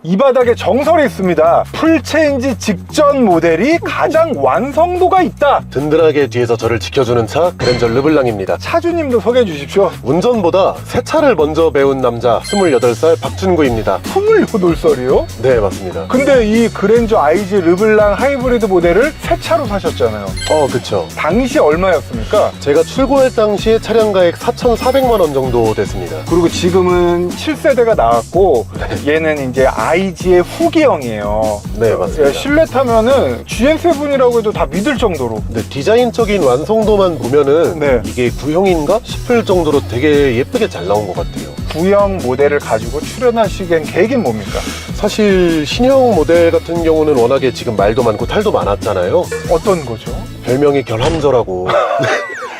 이 바닥에 정설이 있습니다. 풀체인지 직전 모델이 가장 완성도가 있다. 든든하게 뒤에서 저를 지켜주는 차 그랜저 르블랑입니다. 차주님도 소개해 주십시오. 운전보다 새 차를 먼저 배운 남자 28살 박준구입니다. 28살이요? 네, 맞습니다. 근데 이 그랜저 IG 르블랑 하이브리드 모델을 새 차로 사셨잖아요. 그쵸. 당시 얼마였습니까? 제가 출고할 당시에 차량 가액 4,400만 원 정도 됐습니다. 그리고 지금은 7세대가 나왔고 얘는 이제 IG의 후기형이에요. 네, 맞습니다. 실내 타면은 GM7이라고 해도 다 믿을 정도로. 근데 디자인적인 완성도만 보면은 네. 이게 구형인가 싶을 정도로 되게 예쁘게 잘 나온 것 같아요. 구형 모델을 가지고 출연하시기엔 계획은 뭡니까? 사실 신형 모델 같은 경우는 워낙에 지금 말도 많고 탈도 많았잖아요. 어떤 거죠? 별명이 결함저라고.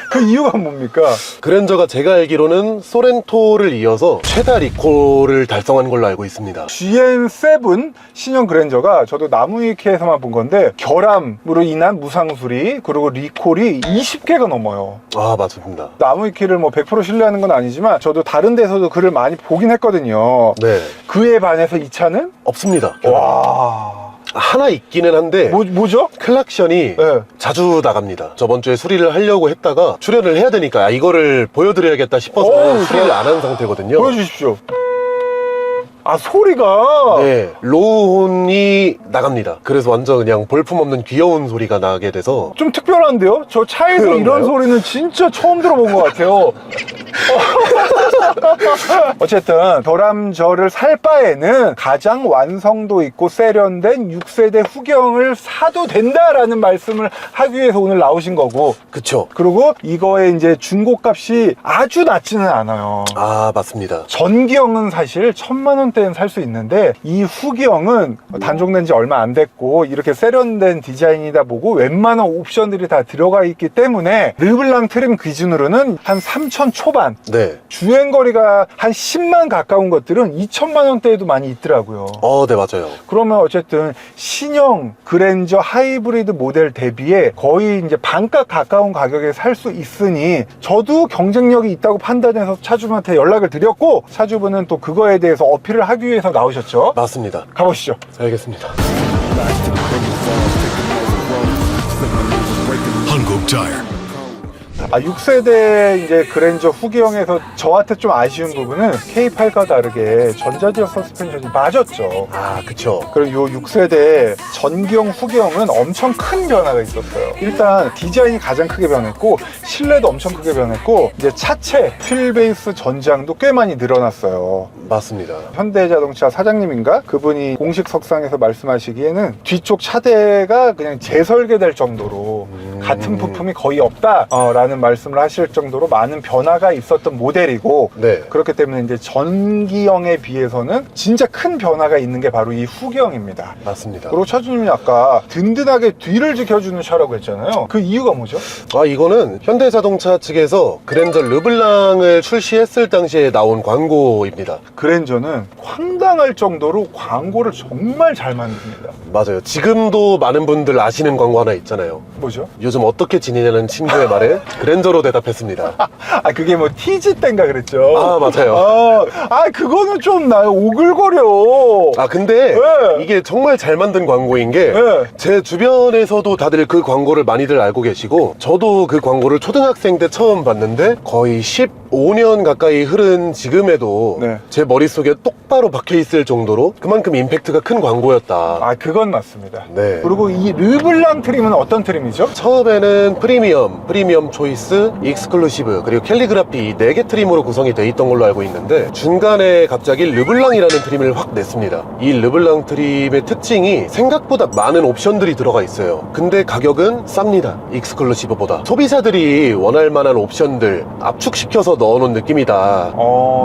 그 이유가 뭡니까? 그랜저가 제가 알기로는 소렌토를 이어서 최다 리콜을 달성한 걸로 알고 있습니다. GM7 신형 그랜저가 저도 나무위키에서만 본 건데 결함으로 인한 무상수리 그리고 리콜이 20개가 넘어요. 아, 맞습니다. 나무위키를 뭐 100% 신뢰하는 건 아니지만 저도 다른 데서도 글을 많이 보긴 했거든요. 네. 그에 반해서 이 차는 없습니다. 와... 하나 있기는 한데 뭐죠? 클락션이 네. 자주 나갑니다. 저번 주에 수리를 하려고 했다가 출연을 해야 되니까 이거를 보여드려야겠다 싶어서 어우, 수리를 안 한 상태거든요. 보여주십시오. 아, 소리가 네, 로우혼이 나갑니다. 그래서 완전 그냥 볼품없는 귀여운 소리가 나게 돼서 좀 특별한데요? 저 차에서 그런가요? 이런 소리는 진짜 처음 들어본 것 같아요. 어쨌든 결함저를 살 바에는 가장 완성도 있고 세련된 6세대 후경을 사도 된다라는 말씀을 하기 위해서 오늘 나오신 거고, 그쵸. 그리고 이거의 이제 중고값이 아주 낮지는 않아요. 아, 맞습니다. 전기형은 사실 1,000만 원대는 살 수 있는데 이 후기형은 단종된 지 얼마 안 됐고 이렇게 세련된 디자인이다 보고 웬만한 옵션들이 다 들어가 있기 때문에 르블랑 트림 기준으로는 한 3,000 초반, 네. 주행거리가 한 10만 가까운 것들은 2,000만 원대에도 많이 있더라고요. 네, 맞아요. 그러면 어쨌든 신형 그랜저 하이브리드 모델 대비에 거의 이제 반값 가까운 가격에 살 수 있으니 저도 경쟁력이 있다고 판단해서 차주분한테 연락을 드렸고 차주분은 또 그거에 대해서 어필을 하기 위해서 나오셨죠. 맞습니다. 가보시죠. 알겠습니다. 한국 타이어. 6세대 이제 그랜저 후기형에서 저한테 좀 아쉬운 부분은 K8과 다르게 전자지역 서스펜션이 맞았죠. 아, 그쵸. 그리고 요 6세대 전기형 후기형은 엄청 큰 변화가 있었어요. 일단 디자인이 가장 크게 변했고 실내도 엄청 크게 변했고 이제 차체 휠베이스 전장도 꽤 많이 늘어났어요. 맞습니다. 현대자동차 사장님인가? 그분이 공식 석상에서 말씀하시기에는 뒤쪽 차대가 그냥 재설계될 정도로 같은 부품이 거의 없다 라는 말씀을 하실 정도로 많은 변화가 있었던 모델이고, 네. 그렇기 때문에 이제 전기형에 비해서는 진짜 큰 변화가 있는 게 바로 이 후기형입니다. 맞습니다. 그리고 차주님이 아까 든든하게 뒤를 지켜주는 차라고 했잖아요. 그 이유가 뭐죠? 이거는 현대자동차 측에서 그랜저 르블랑을 출시했을 당시에 나온 광고입니다. 그랜저는 황당할 정도로 광고를 정말 잘 만듭니다. 맞아요. 지금도 많은 분들 아시는 광고 하나 있잖아요. 뭐죠? 요즘 어떻게 지내냐는 친구의 말에 그랜저로 대답했습니다. 그게 뭐 TG 땐가 그랬죠. 아, 맞아요. 그거는 좀 나요. 오글거려. 근데 네. 이게 정말 잘 만든 광고인 게 제 네. 주변에서도 다들 그 광고를 많이들 알고 계시고 저도 그 광고를 초등학생 때 처음 봤는데 거의 15년 가까이 흐른 지금에도 네. 제 머릿속에 똑바로 박혀있을 정도로 그만큼 임팩트가 큰 광고였다. 그건 맞습니다. 네. 그리고 이 르블랑 트림은 어떤 트림이죠? 처음에는 프리미엄 초이스, 익스클루시브, 그리고 캘리그라피 이 4개 트림으로 구성이 돼 있던 걸로 알고 있는데 중간에 갑자기 르블랑이라는 트림을 확 냈습니다. 이 르블랑 트림의 특징이 생각보다 많은 옵션들이 들어가 있어요. 근데 가격은 쌉니다. 익스클루시브보다. 소비자들이 원할 만한 옵션들 압축시켜서 넣어놓은 느낌이다.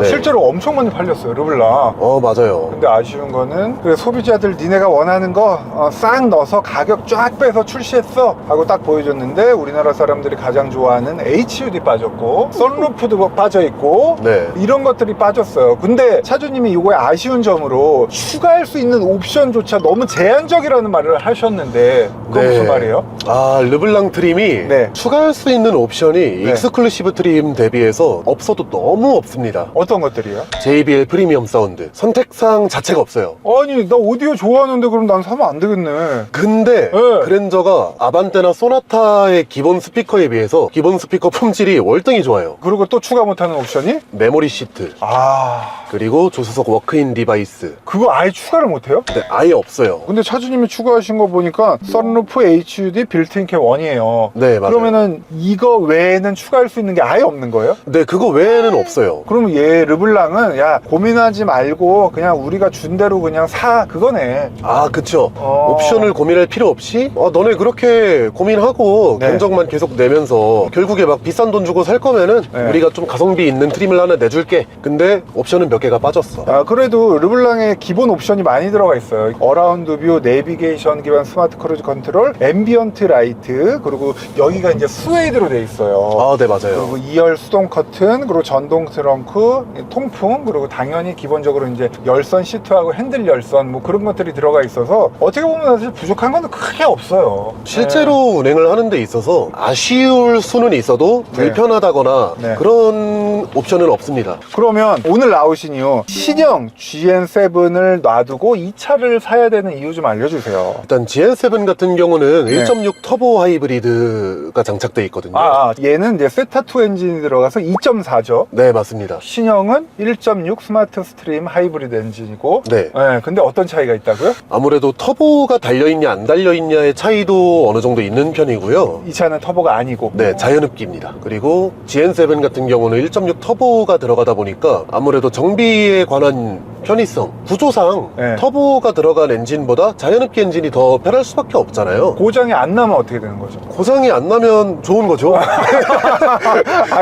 네. 실제로 엄청 많이 팔렸어요, 르블랑. 맞아요. 근데 아쉬운 거는 그래, 소비자들 니네가 원하는 거 싹 넣어서 가격 쫙 빼서 출시했어 하고 딱 보여줬는데 우리나라 사람들이 가장 좋아하는 좋아하는 HUD 빠졌고 썬루프도 빠져있고 네. 이런 것들이 빠졌어요. 근데 차주님이 이거에 아쉬운 점으로 추가할 수 있는 옵션조차 너무 제한적이라는 말을 하셨는데 그건 무슨 말이에요? 아, 르블랑 트림이 네. 추가할 수 있는 옵션이 익스클루시브 트림 대비해서 없어도 너무 없습니다. 어떤 것들이요? JBL 프리미엄 사운드 선택사항 자체가 없어요. 아니 나 오디오 좋아하는데 그럼 난 사면 안 되겠네. 근데 그랜저가 아반떼나 소나타의 기본 스피커에 비해서 기본 스피커 품질이 월등히 좋아요. 그리고 또 추가 못하는 옵션이? 메모리 시트, 아 그리고 조수석 워크인 디바이스. 그거 아예 추가를 못해요? 네, 아예 없어요. 근데 차주님이 추가하신 거 보니까 썬루프 HUD 빌트인 캠 1이에요. 네, 맞아요. 그러면은 이거 외에는 추가할 수 있는 게 아예 없는 거예요? 네, 그거 외에는 없어요. 그러면 얘 르블랑은 야 고민하지 말고 그냥 우리가 준 대로 그냥 사 그거네. 아, 그쵸. 옵션을 고민할 필요 없이 너네 그렇게 고민하고 네. 견적만 계속 내면서 결국에 막 비싼 돈 주고 살 거면은 네. 우리가 좀 가성비 있는 트림을 하나 내줄게. 근데 옵션은 몇 개가 빠졌어. 아, 그래도 르블랑에 기본 옵션이 많이 들어가 있어요. 어라운드 뷰, 내비게이션 기반 스마트 크루즈 컨트롤, 앰비언트 라이트, 그리고 여기가 이제 스웨이드로 돼 있어요. 아, 네, 맞아요. 그리고 2열 수동 커튼, 그리고 전동 트렁크, 통풍, 그리고 당연히 기본적으로 이제 열선 시트하고 핸들 열선 뭐 그런 것들이 들어가 있어서 어떻게 보면 사실 부족한 건 크게 없어요. 실제로 운행을 하는 데 있어서 아쉬울 수는 있어도 불편하다거나 네. 그런 옵션은 없습니다. 그러면 오늘 나오신 이유 신형 GN7을 놔두고 이 차를 사야 되는 이유 좀 알려주세요. 일단 GN7 같은 경우는 네. 1.6 터보 하이브리드가 장착돼 있거든요. 얘는 이제 세타2 엔진이 들어가서 2.4죠. 네, 맞습니다. 신형은 1.6 스마트 스트림 하이브리드 엔진이고 네. 근데 어떤 차이가 있다고요? 아무래도 터보가 달려있냐 안 달려있냐의 차이도 어느 정도 있는 편이고요. 이 차는 터보가 아니고 네, 자연흡기입니다. 그리고 GN7 같은 경우는 1.6 터보가 들어가다 보니까 아무래도 정비에 관한 편의성, 구조상 네. 터보가 들어간 엔진보다 자연흡기 엔진이 더 편할 수밖에 없잖아요. 고장이 안 나면 어떻게 되는 거죠? 고장이 안 나면 좋은 거죠.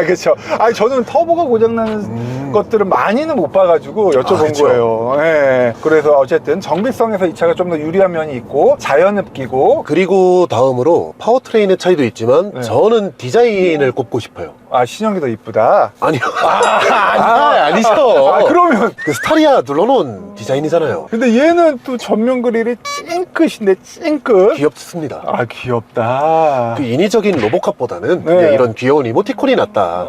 그렇죠. 저는 터보가 고장나는 것들은 많이는 못 봐가지고 여쭤본 그쵸. 거예요. 그래서 어쨌든 정비성에서 이 차가 좀 더 유리한 면이 있고 자연흡기고 그리고 다음으로 파워트레인의 차이도 있지만 네. 저는 디자인을 꼽고 싶어요. 신형이 더 이쁘다. 아니요. 아니죠. 그러면 그 스타리아 눌러놓은 디자인이잖아요. 근데 얘는 또 전면 그릴이 찡긋인데 찡긋. 귀엽습니다. 귀엽다. 그 인위적인 로보캅보다는 네. 그냥 이런 귀여운 이모티콘이 낫다.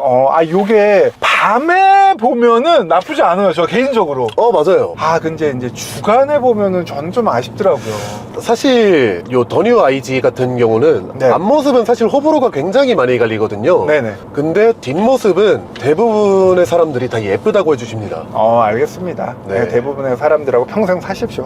요게 밤에 보면은 나쁘지 않아요, 저 개인적으로. 맞아요. 근데 이제 주간에 보면은 저는 좀 아쉽더라고요. 사실 요 더뉴 IG 같은 경우는 네. 앞모습은 사실 호불호가 굉장히 많이 갈리거든요. 네네. 근데 뒷모습은 대부분의 사람들이 다 예쁘다고 해주십니다. 알겠습니다. 네. 대부분의 사람들하고 평생 사십시오.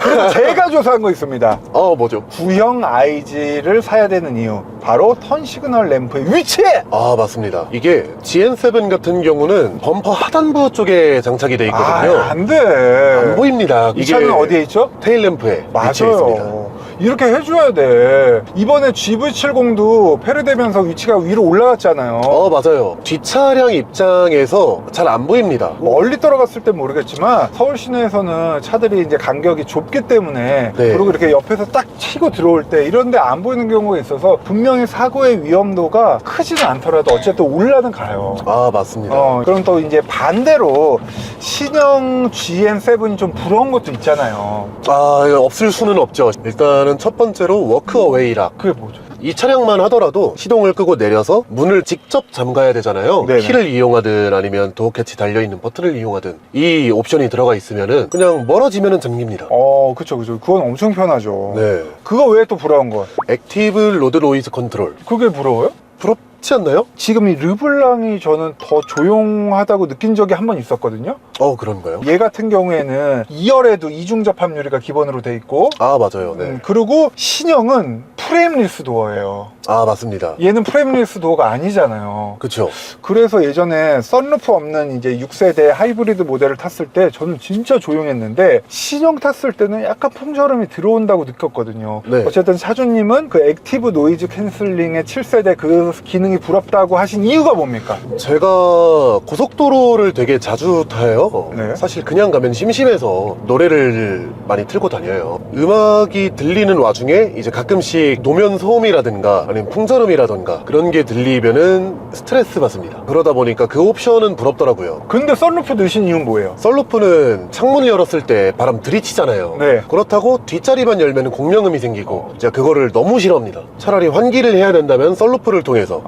그래서 제가 조사한 거 있습니다. 뭐죠? 구형 IG를 사야 되는 이유. 바로 턴 시그널 램프의 위치! 맞습니다. 이게 GN7 같은 경우는 범퍼 하단부 쪽에 장착이 돼 있거든요. 안 돼. 안 보입니다. 이 차는 어디에 있죠? 테일램프에 위치해 있습니다. 맞아요. 이렇게 해줘야 돼. 이번에 GV70도 페르되면서 위치가 위로 올라갔잖아요. 맞아요. 뒷차량 입장에서 잘 안 보입니다. 멀리 떨어갔을 땐 모르겠지만 서울 시내에서는 차들이 이제 간격이 좁기 때문에 네. 그리고 이렇게 옆에서 딱 치고 들어올 때 이런데 안 보이는 경우가 있어서 분명히 사고의 위험도가 크지는 않더라도 어쨌든 올라는 가요. 맞습니다. 그럼 또 이제 반대로 신형 GN7이 좀 부러운 것도 있잖아요. 없을 수는 없죠. 일단은 첫 번째로 워크어웨이락. 그게 뭐죠? 이 차량만 하더라도 시동을 끄고 내려서 문을 직접 잠가야 되잖아요. 네네. 키를 이용하든 아니면 도어 캐치 달려있는 버튼을 이용하든 이 옵션이 들어가 있으면은 그냥 멀어지면은 잠깁니다. 그쵸. 그건 엄청 편하죠. 네. 그거 왜 또 부러운 거야? 액티브 로드 노이즈 컨트롤. 그게 부러워요? 부럽지 않나요? 지금 이 르블랑이 저는 더 조용하다고 느낀 적이 한 번 있었거든요. 그런가요? 얘 같은 경우에는 2열에도 이중 접합 유리가 기본으로 돼 있고 맞아요. 네. 그리고 신형은 프레임리스 도어예요. 맞습니다. 얘는 프레임리스 도어가 아니잖아요. 그쵸. 그래서 예전에 썬루프 없는 이제 6세대 하이브리드 모델을 탔을 때 저는 진짜 조용했는데 신형 탔을 때는 약간 풍절음이 들어온다고 느꼈거든요. 네. 어쨌든 차주님은 그 액티브 노이즈 캔슬링의 7세대 그 기능이 부럽다고 하신 이유가 뭡니까? 제가 고속도로를 되게 자주 타요. 네. 사실 그냥 가면 심심해서 노래를 많이 틀고 다녀요. 음악이 들리는 와중에 이제 가끔씩 노면 소음이라든가 아니면 풍절음이라든가 그런 게 들리면은 스트레스 받습니다. 그러다 보니까 그 옵션은 부럽더라고요. 근데 썬루프 넣으신 이유는 뭐예요? 썬루프는 창문을 열었을 때 바람 들이치잖아요. 네. 그렇다고 뒷자리만 열면 공명음이 생기고 제가 그거를 너무 싫어합니다. 차라리 환기를 해야 된다면 썬루프를 통해서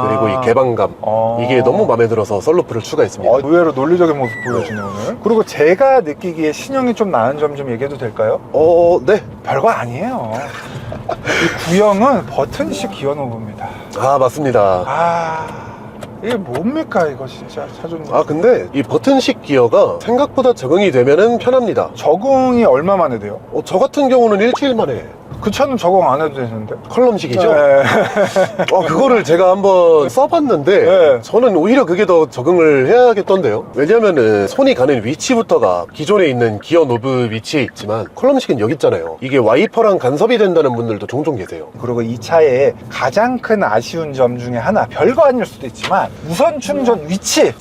그리고 이 개방감 이게 너무 마음에 들어서 썬루프를 추가했습니다. 의외로 논리적인 모습 보여주네 오늘. 그리고 제가 느끼기에 신형이 좀 나은 점 좀 얘기해도 될까요? 네. 별거 아니에요. 이 구형은 버튼식 기어 노브입니다. 아, 맞습니다. 이게 뭡니까 이거 진짜 차주님. 근데 이 버튼식 기어가 생각보다 적응이 되면은 편합니다. 적응이 얼마 만에 돼요? 저 같은 경우는 일주일 만에. 그 차는 적응 안 해도 되는데. 컬럼식이죠? 네. 그거를 제가 한번 써봤는데 네. 저는 오히려 그게 더 적응을 해야겠던데요. 왜냐면은 손이 가는 위치부터가 기존에 있는 기어 노브 위치에 있지만 컬럼식은 여기 있잖아요. 이게 와이퍼랑 간섭이 된다는 분들도 종종 계세요. 그리고 이 차의 가장 큰 아쉬운 점 중에 하나, 별거 아닐 수도 있지만 무선 충전 위치.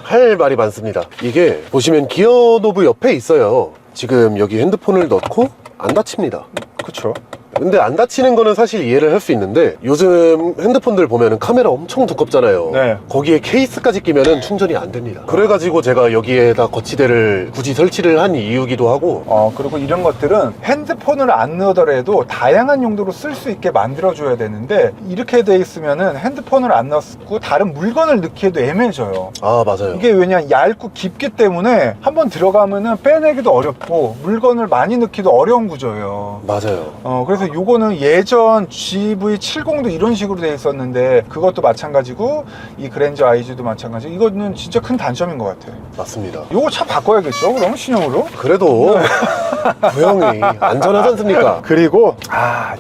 할 말이 많습니다. 이게 보시면 기어 노브 옆에 있어요. 지금 여기 핸드폰을 넣고 안 닫힙니다. 그쵸. 근데 안 닫히는 거는 사실 이해를 할 수 있는데 요즘 핸드폰들 보면은 카메라 엄청 두껍잖아요. 네. 거기에 케이스까지 끼면은 충전이 안 됩니다. 그래가지고 제가 여기에다 거치대를 굳이 설치를 한 이유기도 하고. 그리고 이런 것들은 핸드폰을 안 넣더라도 다양한 용도로 쓸 수 있게 만들어줘야 되는데 이렇게 돼 있으면은 핸드폰을 안 넣고 다른 물건을 넣기에도 애매해져요. 맞아요. 이게 왜냐, 얇고 깊기 때문에 한번 들어가면은 빼내기도 어렵고 물건을 많이 넣기도 어려운 구조예요. 맞아요. 그래서 요거는 예전 GV70도 이런 식으로 돼 있었는데 그것도 마찬가지고 이 그랜저 IG도 마찬가지. 이거는 진짜 큰 단점인 것 같아. 맞습니다. 요거 차 바꿔야겠죠? 그럼 신형으로? 그래도 구형이 안전하지 않습니까? 그리고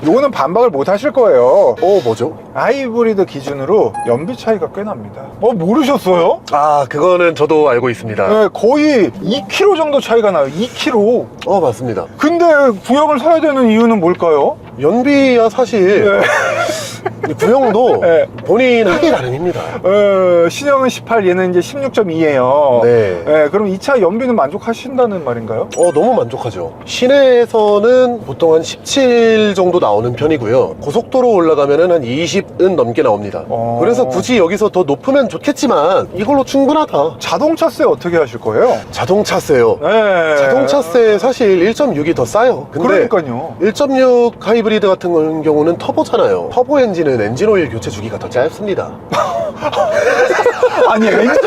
요거는 반박을 못 하실 거예요. 뭐죠? 하이브리드 기준으로 연비 차이가 꽤 납니다. 모르셨어요? 그거는 저도 알고 있습니다. 네, 거의 2km 정도 차이가 나요. 2km. 맞습니다. 근데 구형을 사야 되는 이유는 뭘까요? 연비야 사실 구형도 네. 본인 하기 나름입니다. 신형은 18, 얘는 이제 16.2예요. 네. 그럼 이 차 연비는 만족하신다는 말인가요? 너무 만족하죠. 시내에서는 보통 한 17 정도 나오는 편이고요. 고속도로 올라가면은 한 20은 넘게 나옵니다. 그래서 굳이 여기서 더 높으면 좋겠지만 이걸로 충분하다. 자동차세 어떻게 하실 거예요? 자동차세요. 네. 자동차세 사실 1.6이 더 싸요. 근데 그러니까요. 1.6 하이브리드 같은 경우는 터보잖아요. 터보 엔진은 엔진 오일 교체 주기가 더 짧습니다. 아니, 엔진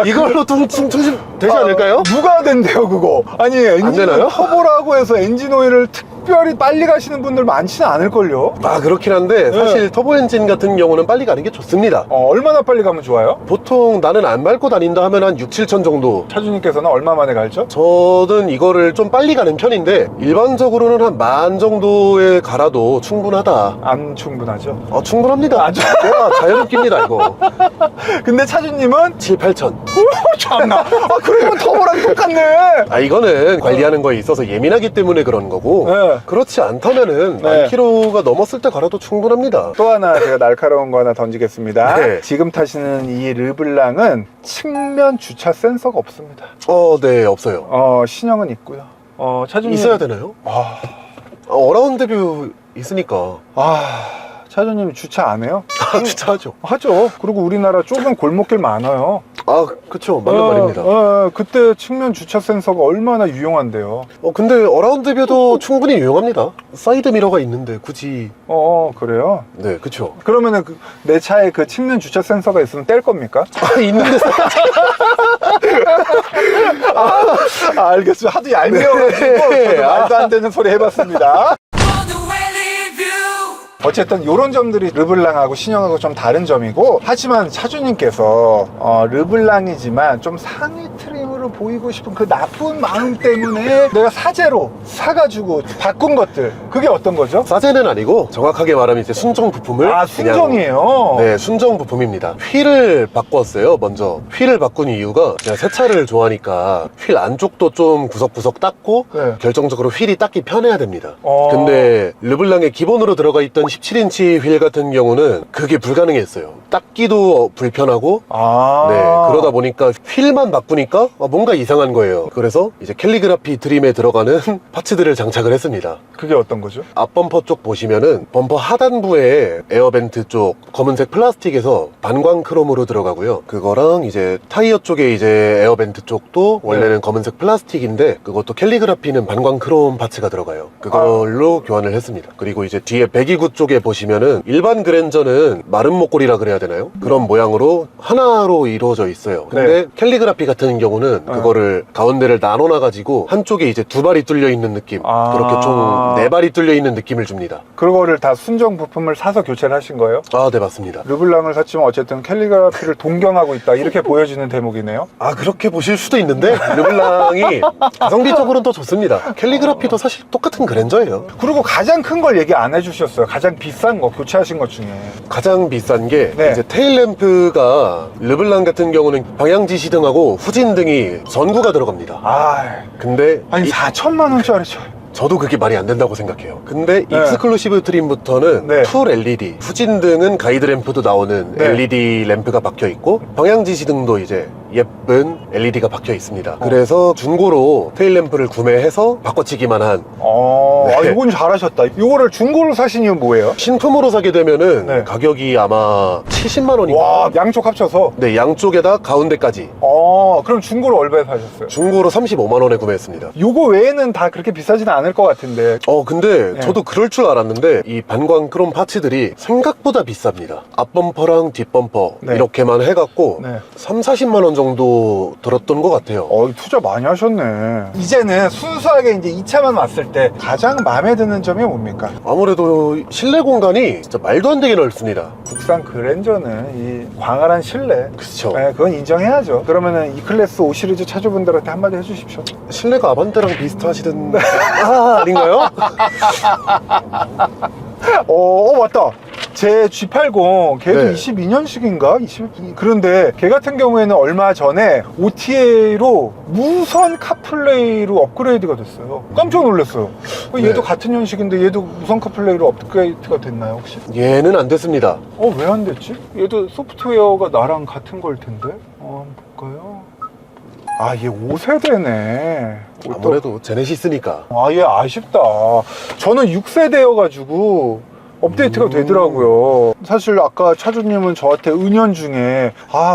이걸로 충전 되지 않을까요? 누가 된대요 그거? 아니, 엔진 되나요? 터보라고 해서 엔진 오일을 특별히 빨리 가시는 분들 많지는 않을걸요? 그렇긴 한데 사실 터보 엔진 같은 경우는 빨리 가는 게 좋습니다. 얼마나 빨리 가면 좋아요? 보통 나는 안 밟고 다닌다 하면 한 6, 7천 정도. 차주님께서는 얼마 만에 갈죠? 저는 이거를 좀 빨리 가는 편인데 일반적으로는 한 10,000 정도에 갈아도 충분하다. 안 충분하죠. 충분합니다. 내가 자연흡기입니다 이거. 근데 차주님은 7, 8천. 참나. 그러면 터보랑 똑같네. 이거는 관리하는 거에 있어서 예민하기 때문에 그런 거고. 네. 그렇지 않다면은 네. 10km가 넘었을 때 갈아도 충분합니다. 또 하나 제가 날카로운 거 하나 던지겠습니다. 네. 지금 타시는 이 르블랑은 측면 주차 센서가 없습니다. 네, 없어요. 신형은 있고요. 차주님 있어야 되나요? 어라운드 뷰 있으니까. 차주님 주차 안 해요? 주차하죠. 하죠. 그리고 우리나라 좁은 골목길 많아요. 그쵸. 맞는 말입니다. 그때 측면 주차 센서가 얼마나 유용한데요. 근데 어라운드 뷰도 충분히 유용합니다. 사이드 미러가 있는데 굳이. 그래요? 네, 그쵸. 그러면은 내 차에 그 측면 주차 센서가 있으면 뗄 겁니까? 있는데. 알겠어요. 하도 얄미워가지고 저도 말도 안 되는 소리 해봤습니다. 어쨌든 이런 점들이 르블랑하고 신형하고 좀 다른 점이고, 하지만 차주님께서 르블랑이지만 좀 상위 트림으로 보이고 싶은 그 나쁜 마음 때문에 내가 사제로 사가지고 바꾼 것들, 그게 어떤 거죠? 사제는 아니고 정확하게 말하면 이제 순정 부품을. 순정이에요? 네, 순정 부품입니다. 휠을 바꿨어요. 먼저 휠을 바꾼 이유가 제가 새 차를 좋아하니까 휠 안쪽도 좀 구석구석 닦고. 네. 결정적으로 휠이 닦기 편해야 됩니다. 근데 르블랑에 기본으로 들어가 있던 17인치 휠 같은 경우는 그게 불가능했어요. 닦기도 불편하고. 네, 그러다 보니까 휠만 바꾸니까 뭔가 이상한 거예요. 그래서 이제 캘리그라피 트림에 들어가는 파츠들을 장착을 했습니다. 그게 어떤 거죠? 앞범퍼 쪽 보시면은 범퍼 하단부에 에어벤트 쪽 검은색 플라스틱에서 반광 크롬으로 들어가고요. 그거랑 이제 타이어 쪽에 이제 에어벤트 쪽도 원래는 검은색 플라스틱인데 그것도 캘리그라피는 반광 크롬 파츠가 들어가요. 그걸로 교환을 했습니다. 그리고 이제 뒤에 배기구 쪽에 보시면은 일반 그랜저는 마름 목걸이라 그래야 되나요? 그런 모양으로 하나로 이루어져 있어요. 근데 캘리그라피 같은 경우는 그거를 가운데를 나눠놔가지고 한쪽에 이제 두 발이 뚫려 있는 느낌, 그렇게 총 네 발이 뚫려 있는 느낌을 줍니다. 그거를 다 순정 부품을 사서 교체를 하신 거예요? 아, 네, 맞습니다. 르블랑을 샀지만 어쨌든 캘리그라피를 동경하고 있다, 이렇게 보여지는 대목이네요. 아, 그렇게 보실 수도 있는데 르블랑이 가성비적으로는 더 좋습니다. 캘리그라피도 사실 똑같은 그랜저예요. 그리고 가장 큰 걸 얘기 안 해주셨어요. 가장 비싼 거 교체하신 것 중에. 가장 비싼 게 네. 이제 테일램프가 르블랑 같은 경우는 방향지시등하고 후진등이 전구가 들어갑니다. 아, 근데 아니 4천만 원짜리죠. 저도 그게 말이 안 된다고 생각해요. 근데 네. 익스클루시브 트림부터는 네. 풀 LED, 후진등은 가이드 램프도 나오는 네. LED 램프가 박혀 있고 방향지시등도 이제 예쁜 LED가 박혀 있습니다. 그래서 중고로 테일 램프를 구매해서 바꿔치기만 한 네. 이건 잘하셨다. 이거를 중고로 사신 이유는 뭐예요? 신품으로 사게 되면은 네. 가격이 아마 70만 원인가? 와, 양쪽 합쳐서. 네, 양쪽에다 가운데까지 그럼 중고로 얼마에 사셨어요? 중고로 35만 원에 구매했습니다. 요거 외에는 다 그렇게 비싸지는 않을 것 같은데. 근데 네. 저도 그럴 줄 알았는데 이 반광 크롬 파츠들이 생각보다 비쌉니다. 앞범퍼랑 뒷범퍼 네. 이렇게만 해갖고 네. 3, 40만 원 정도 들었던 것 같아요. 투자 많이 하셨네. 이제는 순수하게 이제 2차만 왔을 때 가장 마음에 드는 점이 뭡니까? 아무래도 실내 공간이 진짜 말도 안 되게 넓습니다. 국산 그랜저는 이 광활한 실내. 그렇죠. 네, 그건 인정해야죠. 그러면은 이 클래스 5 시리즈 차주분들한테 한마디 해주십시오. 실내가 아반떼랑 비슷하시던 아닌가요? 맞다. 제 G80 걔도 네. 22년식인가? 그런데 걔 같은 경우에는 얼마 전에 OTA로 무선 카플레이로 업그레이드가 됐어요. 깜짝 놀랐어요. 얘도 네. 같은 년식인데 얘도 무선 카플레이로 업그레이드가 됐나요 혹시? 얘는 안 됐습니다. 왜 안 됐지? 얘도 소프트웨어가 나랑 같은 걸 텐데? 한번 볼까요? 얘 5세대네. 아무래도 제네시스니까. 얘 아쉽다. 저는 6세대여가지고 업데이트가 되더라고요. 사실 아까 차주님은 저한테 은연중에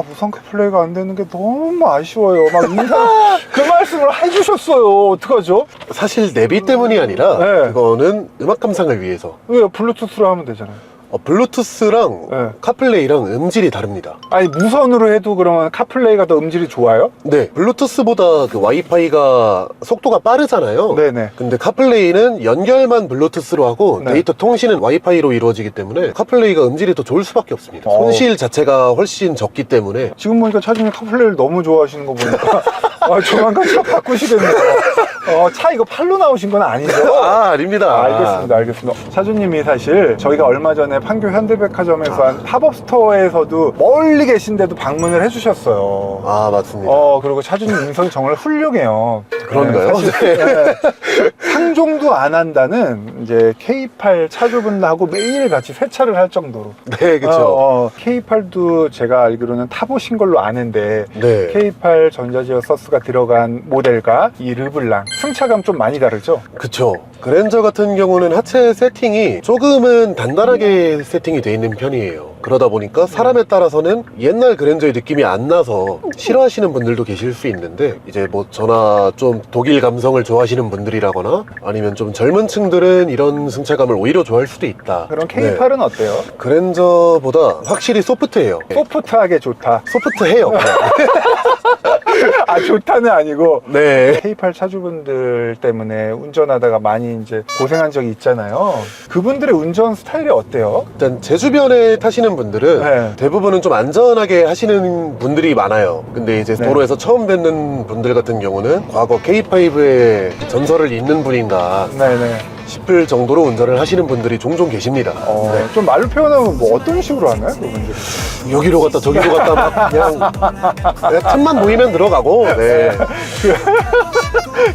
무선 카플레이가 안 되는 게 너무 아쉬워요. 막 그 말씀을 해주셨어요. 어떡하죠? 사실 내비 때문이 아니라 네. 그거는 음악 감상을 위해서. 왜 블루투스로 하면 되잖아요. 블루투스랑 네. 카플레이랑 음질이 다릅니다. 무선으로 해도 그러면 카플레이가 더 음질이 좋아요? 네, 블루투스보다 그 와이파이가 속도가 빠르잖아요. 네네. 근데 카플레이는 연결만 블루투스로 하고 네. 데이터 통신은 와이파이로 이루어지기 때문에 카플레이가 음질이 더 좋을 수밖에 없습니다. 손실 자체가 훨씬 적기 때문에. 지금 보니까 차주님 카플레이를 너무 좋아하시는 거 보니까 조만간 차 바꾸시겠네요. 차 이거 팔로 나오신 건 아니죠? 아닙니다. 알겠습니다. 차주님이 사실 저희가 얼마 전에 판교 현대백화점에서 한 팝업 스토어에서도 멀리 계신데도 방문을 해주셨어요. 맞습니다. 그리고 차주님 인성이 정말 훌륭해요. 그런가요? 사실, 상종도 안 한다는 이제 K8 차주분하고 매일 같이 세차를 할 정도로. 네, 그렇죠. K8도 제가 알기로는 타보신 걸로 아는데 네. K8 전자제어 서스가 들어간 모델과 이 르블랑 승차감 좀 많이 다르죠? 그쵸. 그랜저 같은 경우는 하체 세팅이 조금은 단단하게 세팅이 돼 있는 편이에요. 그러다 보니까 사람에 따라서는 옛날 그랜저의 느낌이 안 나서 싫어하시는 분들도 계실 수 있는데, 이제 뭐 저나 좀 독일 감성을 좋아하시는 분들이라거나 아니면 좀 젊은 층들은 이런 승차감을 오히려 좋아할 수도 있다. 그럼 K8은 어때요? 그랜저보다 확실히 소프트해요. 소프트하게 좋다. 소프트해요. 좋다는 아니고 네. K8 차주분들 때문에 운전하다가 많이 이제 고생한 적이 있잖아요. 그분들의 운전 스타일이 어때요? 일단 제 주변에 타시는 분들은 네. 대부분은 좀 안전하게 하시는 분들이 많아요. 근데 이제 네. 도로에서 처음 뵙는 분들 같은 경우는 과거 K5의 전설을 잇는 분인가 네네. 싶을 정도로 운전을 하시는 분들이 종종 계십니다. 네. 좀 말로 표현하면 뭐 어떤 식으로 하나요? 그분들이? 여기로 갔다 저기로 갔다 막 그냥 틈만 보이면 들어가고. 네.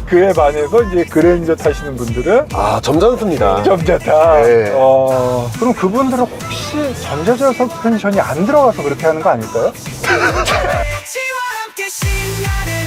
그에 반해서 이제 그랜저 타시는 분들은 점잖습니다. 점잖다. 네. 그럼 그분들은 혹시 전자제어 서스펜션이 안 들어가서 그렇게 하는 거 아닐까요? 지와 함께 신나는